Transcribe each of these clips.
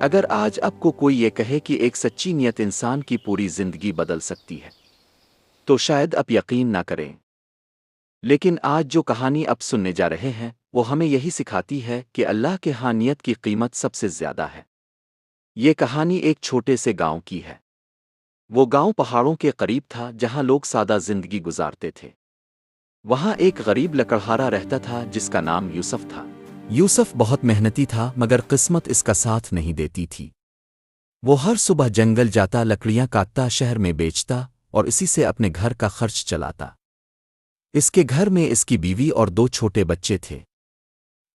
اگر آج آپ کو کوئی یہ کہے کہ ایک سچی نیت انسان کی پوری زندگی بدل سکتی ہے تو شاید آپ یقین نہ کریں، لیکن آج جو کہانی آپ سننے جا رہے ہیں وہ ہمیں یہی سکھاتی ہے کہ اللہ کے ہاں نیت کی قیمت سب سے زیادہ ہے۔ یہ کہانی ایک چھوٹے سے گاؤں کی ہے۔ وہ گاؤں پہاڑوں کے قریب تھا جہاں لوگ سادہ زندگی گزارتے تھے۔ وہاں ایک غریب لکڑہارا رہتا تھا جس کا نام یوسف تھا۔ یوسف بہت محنتی تھا مگر قسمت اس کا ساتھ نہیں دیتی تھی۔ وہ ہر صبح جنگل جاتا، لکڑیاں کاٹتا، شہر میں بیچتا اور اسی سے اپنے گھر کا خرچ چلاتا۔ اس کے گھر میں اس کی بیوی اور 2 چھوٹے بچے تھے۔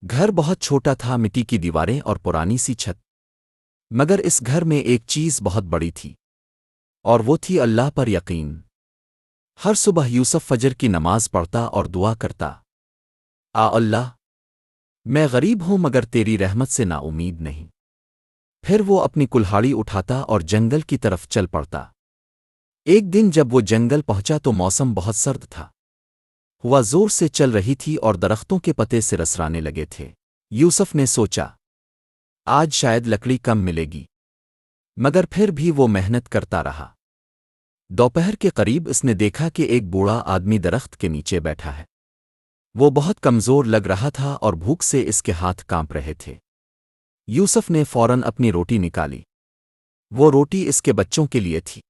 گھر بہت چھوٹا تھا، مٹی کی دیواریں اور پرانی سی چھت، مگر اس گھر میں ایک چیز بہت بڑی تھی، اور وہ تھی اللہ پر یقین۔ ہر صبح یوسف فجر کی نماز پڑھتا اور دعا کرتا، اللہ، میں غریب ہوں مگر تیری رحمت سے نا امید نہیں۔ پھر وہ اپنی کلہاڑی اٹھاتا اور جنگل کی طرف چل پڑتا۔ ایک دن جب وہ جنگل پہنچا تو موسم بہت سرد تھا، ہوا زور سے چل رہی تھی اور درختوں کے پتے سے رسرانے لگے تھے۔ یوسف نے سوچا، آج شاید لکڑی کم ملے گی، مگر پھر بھی وہ محنت کرتا رہا۔ دوپہر کے قریب اس نے دیکھا کہ ایک بوڑھا آدمی درخت کے نیچے بیٹھا ہے۔ وہ بہت کمزور لگ رہا تھا اور بھوک سے اس کے ہاتھ کانپ رہے تھے۔ یوسف نے فوراً اپنی روٹی نکالی۔ وہ روٹی اس کے بچوں کے لیے تھی۔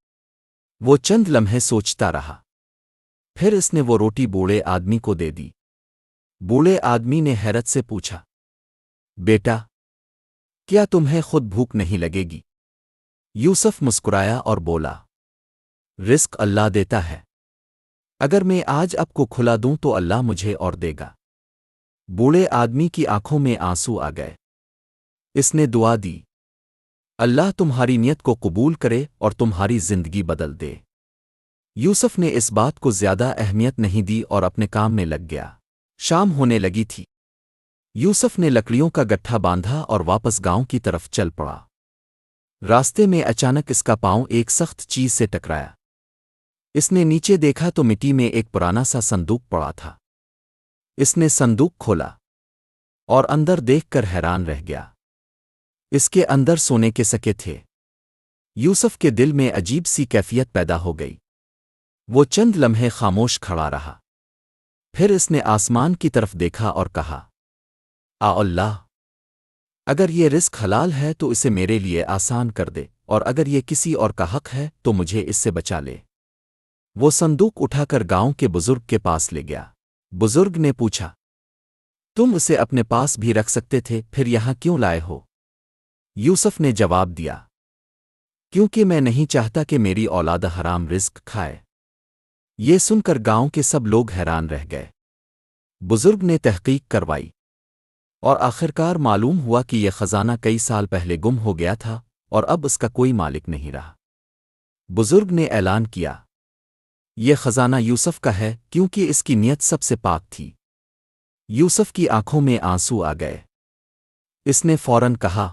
وہ چند لمحے سوچتا رہا، پھر اس نے وہ روٹی بوڑھے آدمی کو دے دی۔ بوڑھے آدمی نے حیرت سے پوچھا، بیٹا، کیا تمہیں خود بھوک نہیں لگے گی؟ یوسف مسکرایا اور بولا، رزق اللہ دیتا ہے، اگر میں آج آپ کو کھلا دوں تو اللہ مجھے اور دے گا۔ بوڑھے آدمی کی آنکھوں میں آنسو آ گئے۔ اس نے دعا دی، اللہ تمہاری نیت کو قبول کرے اور تمہاری زندگی بدل دے۔ یوسف نے اس بات کو زیادہ اہمیت نہیں دی اور اپنے کام میں لگ گیا۔ شام ہونے لگی تھی۔ یوسف نے لکڑیوں کا گٹھا باندھا اور واپس گاؤں کی طرف چل پڑا۔ راستے میں اچانک اس کا پاؤں ایک سخت چیز سے ٹکرایا۔ اس نے نیچے دیکھا تو مٹی میں ایک پرانا سا صندوق پڑا تھا۔ اس نے صندوق کھولا اور اندر دیکھ کر حیران رہ گیا۔ اس کے اندر سونے کے سکے تھے۔ یوسف کے دل میں عجیب سی کیفیت پیدا ہو گئی۔ وہ چند لمحے خاموش کھڑا رہا، پھر اس نے آسمان کی طرف دیکھا اور کہا، اللہ، اگر یہ رزق حلال ہے تو اسے میرے لیے آسان کر دے، اور اگر یہ کسی اور کا حق ہے تو مجھے اس سے بچا لے۔ وہ صندوق اٹھا کر گاؤں کے بزرگ کے پاس لے گیا۔ بزرگ نے پوچھا، تم اسے اپنے پاس بھی رکھ سکتے تھے، پھر یہاں کیوں لائے ہو؟ یوسف نے جواب دیا، کیونکہ میں نہیں چاہتا کہ میری اولاد حرام رزق کھائے۔ یہ سن کر گاؤں کے سب لوگ حیران رہ گئے۔ بزرگ نے تحقیق کروائی اور آخرکار معلوم ہوا کہ یہ خزانہ کئی سال پہلے گم ہو گیا تھا اور اب اس کا کوئی مالک نہیں رہا۔ بزرگ نے اعلان کیا، یہ خزانہ یوسف کا ہے کیونکہ اس کی نیت سب سے پاک تھی۔ یوسف کی آنکھوں میں آنسو آ گئے۔ اس نے فوراً کہا،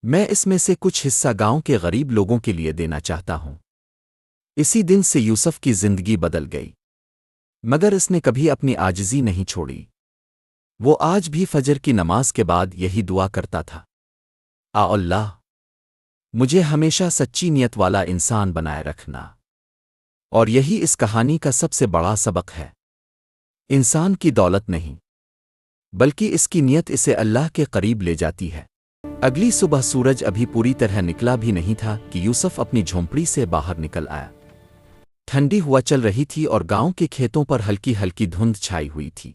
میں اس میں سے کچھ حصہ گاؤں کے غریب لوگوں کے لیے دینا چاہتا ہوں۔ اسی دن سے یوسف کی زندگی بدل گئی، مگر اس نے کبھی اپنی عاجزی نہیں چھوڑی۔ وہ آج بھی فجر کی نماز کے بعد یہی دعا کرتا تھا، اللہ، مجھے ہمیشہ سچی نیت والا انسان بنائے رکھنا۔ اور یہی اس کہانی کا سب سے بڑا سبق ہے۔ انسان کی دولت نہیں، بلکہ اس کی نیت اسے اللہ کے قریب لے جاتی ہے۔ اگلی صبح سورج ابھی پوری طرح نکلا بھی نہیں تھا کہ یوسف اپنی جھونپڑی سے باہر نکل آیا۔ ٹھنڈی ہوا چل رہی تھی اور گاؤں کے کھیتوں پر ہلکی ہلکی دھند چھائی ہوئی تھی۔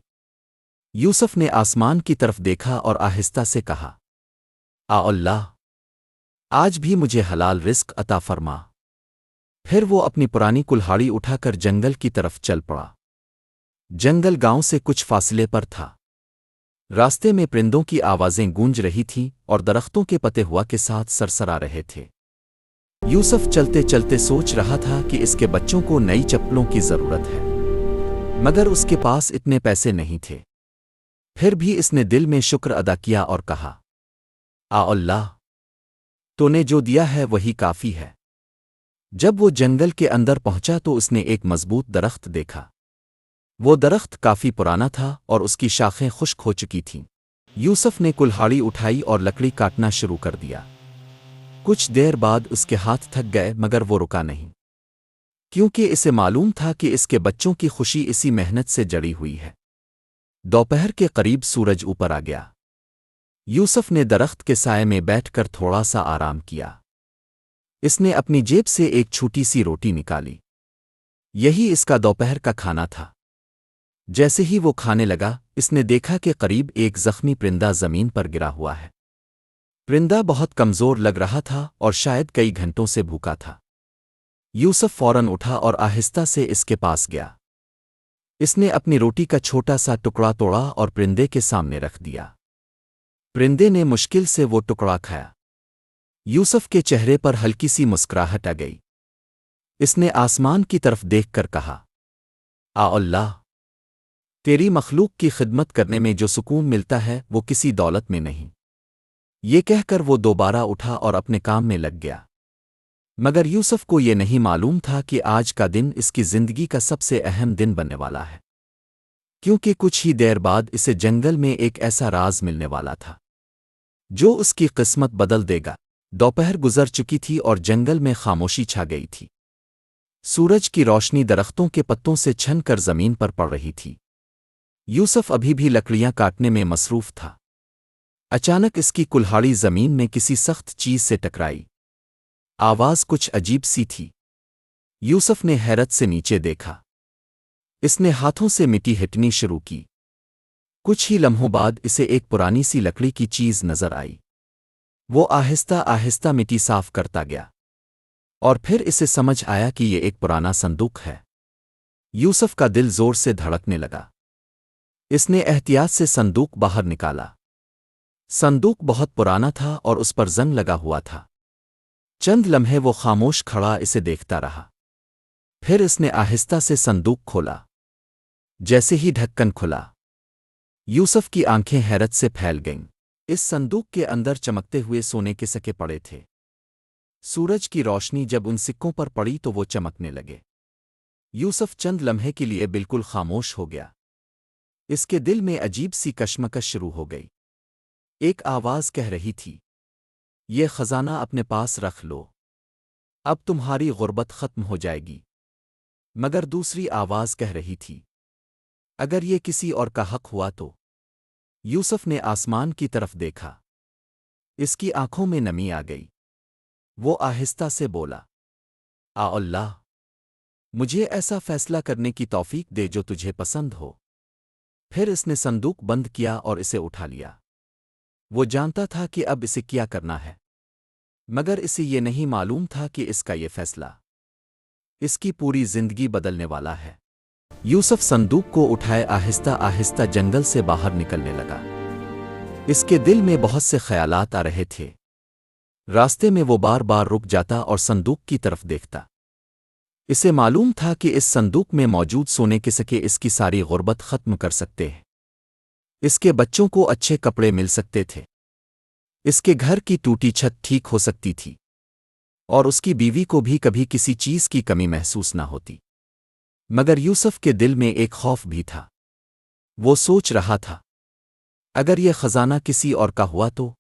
یوسف نے آسمان کی طرف دیکھا اور آہستہ سے کہا، اللہ، آج بھی مجھے حلال رزق عطا فرما۔ پھر وہ اپنی پرانی کلہاڑی اٹھا کر جنگل کی طرف چل پڑا۔ جنگل گاؤں سے کچھ فاصلے پر تھا۔ راستے میں پرندوں کی آوازیں گونج رہی تھیں اور درختوں کے پتے ہوا کے ساتھ سرسرا رہے تھے۔ یوسف چلتے چلتے سوچ رہا تھا کہ اس کے بچوں کو نئی چپلوں کی ضرورت ہے، مگر اس کے پاس اتنے پیسے نہیں تھے۔ پھر بھی اس نے دل میں شکر ادا کیا اور کہا، اللہ، تو نے جو دیا ہے وہی کافی ہے۔ جب وہ جنگل کے اندر پہنچا تو اس نے ایک مضبوط درخت دیکھا۔ وہ درخت کافی پرانا تھا اور اس کی شاخیں خشک ہو چکی تھیں۔ یوسف نے کلہاڑی اٹھائی اور لکڑی کاٹنا شروع کر دیا۔ کچھ دیر بعد اس کے ہاتھ تھک گئے مگر وہ رکا نہیں، کیونکہ اسے معلوم تھا کہ اس کے بچوں کی خوشی اسی محنت سے جڑی ہوئی ہے۔ دوپہر کے قریب سورج اوپر آ گیا۔ یوسف نے درخت کے سائے میں بیٹھ کر تھوڑا سا آرام کیا۔ اس نے اپنی جیب سے ایک چھوٹی سی روٹی نکالی، یہی اس کا دوپہر کا کھانا تھا۔ جیسے ہی وہ کھانے لگا، اس نے دیکھا کہ قریب ایک زخمی پرندہ زمین پر گرا ہوا ہے۔ پرندہ بہت کمزور لگ رہا تھا اور شاید کئی گھنٹوں سے بھوکا تھا۔ یوسف فوراً اٹھا اور آہستہ سے اس کے پاس گیا۔ اس نے اپنی روٹی کا چھوٹا سا ٹکڑا توڑا اور پرندے کے سامنے رکھ دیا۔ پرندے نے مشکل سے وہ ٹکڑا کھایا۔ یوسف کے چہرے پر ہلکی سی مسکراہٹ آ گئی۔ اس نے آسمان کی طرف دیکھ کر کہا، اللہ! تیری مخلوق کی خدمت کرنے میں جو سکون ملتا ہے وہ کسی دولت میں نہیں۔ یہ کہہ کر وہ دوبارہ اٹھا اور اپنے کام میں لگ گیا۔ مگر یوسف کو یہ نہیں معلوم تھا کہ آج کا دن اس کی زندگی کا سب سے اہم دن بننے والا ہے، کیونکہ کچھ ہی دیر بعد اسے جنگل میں ایک ایسا راز ملنے والا تھا جو اس کی قسمت بدل دے گا۔ دوپہر گزر چکی تھی اور جنگل میں خاموشی چھا گئی تھی۔ سورج کی روشنی درختوں کے پتوں سے چھن کر زمین پر پڑ رہی تھی۔ یوسف ابھی بھی لکڑیاں کاٹنے میں مصروف تھا۔ اچانک اس کی کلہاڑی زمین میں کسی سخت چیز سے ٹکرائی۔ آواز کچھ عجیب سی تھی۔ یوسف نے حیرت سے نیچے دیکھا۔ اس نے ہاتھوں سے مٹی ہٹنی شروع کی۔ کچھ ہی لمحوں بعد اسے ایک پرانی سی لکڑی کی چیز نظر آئی۔ وہ آہستہ آہستہ مٹی صاف کرتا گیا، اور پھر اسے سمجھ آیا کہ یہ ایک پرانا صندوق ہے۔ یوسف کا دل زور سے دھڑکنے لگا۔ اس نے احتیاط سے صندوق باہر نکالا۔ صندوق بہت پرانا تھا اور اس پر زنگ لگا ہوا تھا۔ چند لمحے وہ خاموش کھڑا اسے دیکھتا رہا۔ پھر اس نے آہستہ سے صندوق کھولا۔ جیسے ہی ڈھکن کھلا، یوسف کی آنکھیں حیرت سے پھیل گئیں۔ اس صندوق کے اندر چمکتے ہوئے سونے کے سکے پڑے تھے۔ سورج کی روشنی جب ان سکوں پر پڑی تو وہ چمکنے لگے۔ یوسف چند لمحے کے لیے بالکل خاموش ہو گیا۔ اس کے دل میں عجیب سی کشمکش شروع ہو گئی۔ ایک آواز کہہ رہی تھی، یہ خزانہ اپنے پاس رکھ لو، اب تمہاری غربت ختم ہو جائے گی۔ مگر دوسری آواز کہہ رہی تھی، اگر یہ کسی اور کا حق ہوا تو؟ یوسف نے آسمان کی طرف دیکھا۔ اس کی آنکھوں میں نمی آ گئی۔ وہ آہستہ سے بولا، اللہ! مجھے ایسا فیصلہ کرنے کی توفیق دے جو تجھے پسند ہو۔ پھر اس نے صندوق بند کیا اور اسے اٹھا لیا۔ وہ جانتا تھا کہ اب اسے کیا کرنا ہے، مگر اسے یہ نہیں معلوم تھا کہ اس کا یہ فیصلہ اس کی پوری زندگی بدلنے والا ہے۔ یوسف صندوق کو اٹھائے آہستہ آہستہ جنگل سے باہر نکلنے لگا۔ اس کے دل میں بہت سے خیالات آ رہے تھے۔ راستے میں وہ بار بار رک جاتا اور صندوق کی طرف دیکھتا۔ اسے معلوم تھا کہ اس صندوق میں موجود سونے کے سکے اس کی ساری غربت ختم کر سکتے ہیں۔ اس کے بچوں کو اچھے کپڑے مل سکتے تھے، اس کے گھر کی ٹوٹی چھت ٹھیک ہو سکتی تھی، اور اس کی بیوی کو بھی کبھی کسی چیز کی کمی محسوس نہ ہوتی۔ مگر یوسف کے دل میں ایک خوف بھی تھا۔ وہ سوچ رہا تھا، اگر یہ خزانہ کسی اور کا ہوا تو؟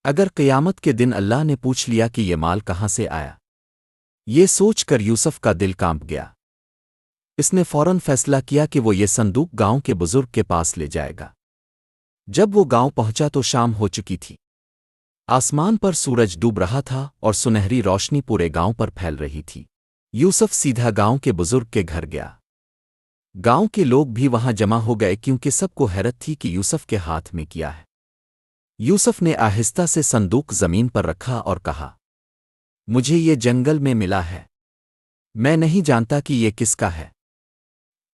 اگر قیامت کے دن اللہ نے پوچھ لیا کہ یہ مال کہاں سے آیا؟ یہ سوچ کر یوسف کا دل کانپ گیا۔ اس نے فوراً فیصلہ کیا کہ وہ یہ صندوق گاؤں کے بزرگ کے پاس لے جائے گا۔ جب وہ گاؤں پہنچا تو شام ہو چکی تھی۔ آسمان پر سورج ڈوب رہا تھا اور سنہری روشنی پورے گاؤں پر پھیل رہی تھی۔ یوسف سیدھا گاؤں کے بزرگ کے گھر گیا۔ گاؤں کے لوگ بھی وہاں جمع ہو گئے کیونکہ سب کو حیرت تھی کہ یوسف کے ہاتھ میں کیا ہے۔ یوسف نے آہستہ سے صندوق زمین پر رکھا اور کہا، مجھے یہ جنگل میں ملا ہے۔ میں نہیں جانتا کہ یہ کس کا ہے،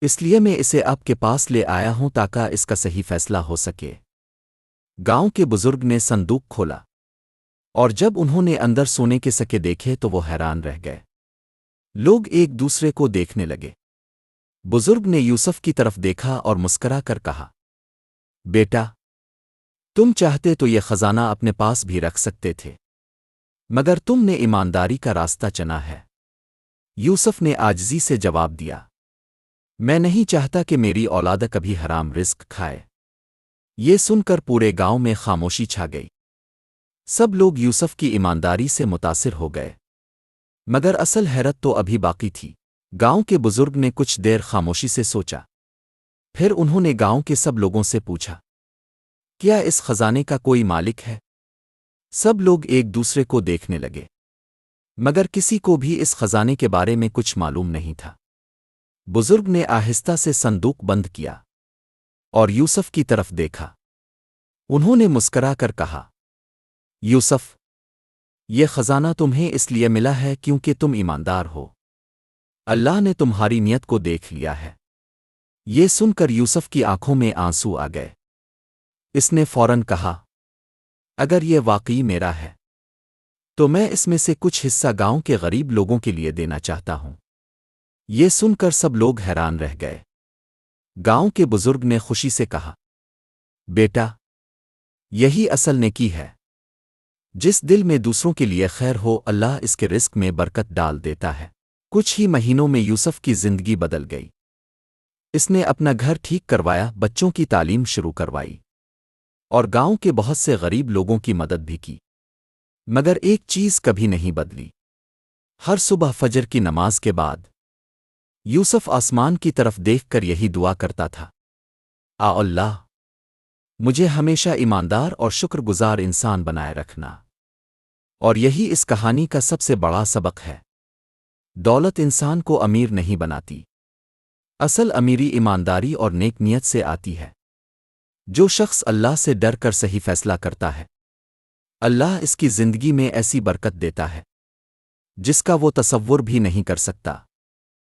اس لیے میں اسے آپ کے پاس لے آیا ہوں تاکہ اس کا صحیح فیصلہ ہو سکے۔ گاؤں کے بزرگ نے صندوق کھولا، اور جب انہوں نے اندر سونے کے سکے دیکھے تو وہ حیران رہ گئے۔ لوگ ایک دوسرے کو دیکھنے لگے۔ بزرگ نے یوسف کی طرف دیکھا اور مسکرا کر کہا، بیٹا، تم چاہتے تو یہ خزانہ اپنے پاس بھی رکھ سکتے تھے، مگر تم نے ایمانداری کا راستہ چنا ہے۔ یوسف نے عاجزی سے جواب دیا، میں نہیں چاہتا کہ میری اولاد کبھی حرام رزق کھائے۔ یہ سن کر پورے گاؤں میں خاموشی چھا گئی۔ سب لوگ یوسف کی ایمانداری سے متاثر ہو گئے، مگر اصل حیرت تو ابھی باقی تھی۔ گاؤں کے بزرگ نے کچھ دیر خاموشی سے سوچا، پھر انہوں نے گاؤں کے سب لوگوں سے پوچھا، کیا اس خزانے کا کوئی مالک ہے؟ سب لوگ ایک دوسرے کو دیکھنے لگے، مگر کسی کو بھی اس خزانے کے بارے میں کچھ معلوم نہیں تھا۔ بزرگ نے آہستہ سے صندوق بند کیا اور یوسف کی طرف دیکھا۔ انہوں نے مسکرا کر کہا، یوسف، یہ خزانہ تمہیں اس لیے ملا ہے کیونکہ تم ایماندار ہو۔ اللہ نے تمہاری نیت کو دیکھ لیا ہے۔ یہ سن کر یوسف کی آنکھوں میں آنسو آ گئے۔ اس نے فوراً کہا، اگر یہ واقعی میرا ہے تو میں اس میں سے کچھ حصہ گاؤں کے غریب لوگوں کے لیے دینا چاہتا ہوں۔ یہ سن کر سب لوگ حیران رہ گئے۔ گاؤں کے بزرگ نے خوشی سے کہا، بیٹا، یہی اصل نیکی ہے۔ جس دل میں دوسروں کے لیے خیر ہو، اللہ اس کے رزق میں برکت ڈال دیتا ہے۔ کچھ ہی مہینوں میں یوسف کی زندگی بدل گئی۔ اس نے اپنا گھر ٹھیک کروایا، بچوں کی تعلیم شروع کروائی، اور گاؤں کے بہت سے غریب لوگوں کی مدد بھی کی۔ مگر ایک چیز کبھی نہیں بدلی۔ ہر صبح فجر کی نماز کے بعد یوسف آسمان کی طرف دیکھ کر یہی دعا کرتا تھا، اللہ، مجھے ہمیشہ ایماندار اور شکر گزار انسان بنائے رکھنا۔ اور یہی اس کہانی کا سب سے بڑا سبق ہے۔ دولت انسان کو امیر نہیں بناتی، اصل امیری ایمانداری اور نیک نیت سے آتی ہے۔ جو شخص اللہ سے ڈر کر صحیح فیصلہ کرتا ہے، اللہ اس کی زندگی میں ایسی برکت دیتا ہے جس کا وہ تصور بھی نہیں کر سکتا۔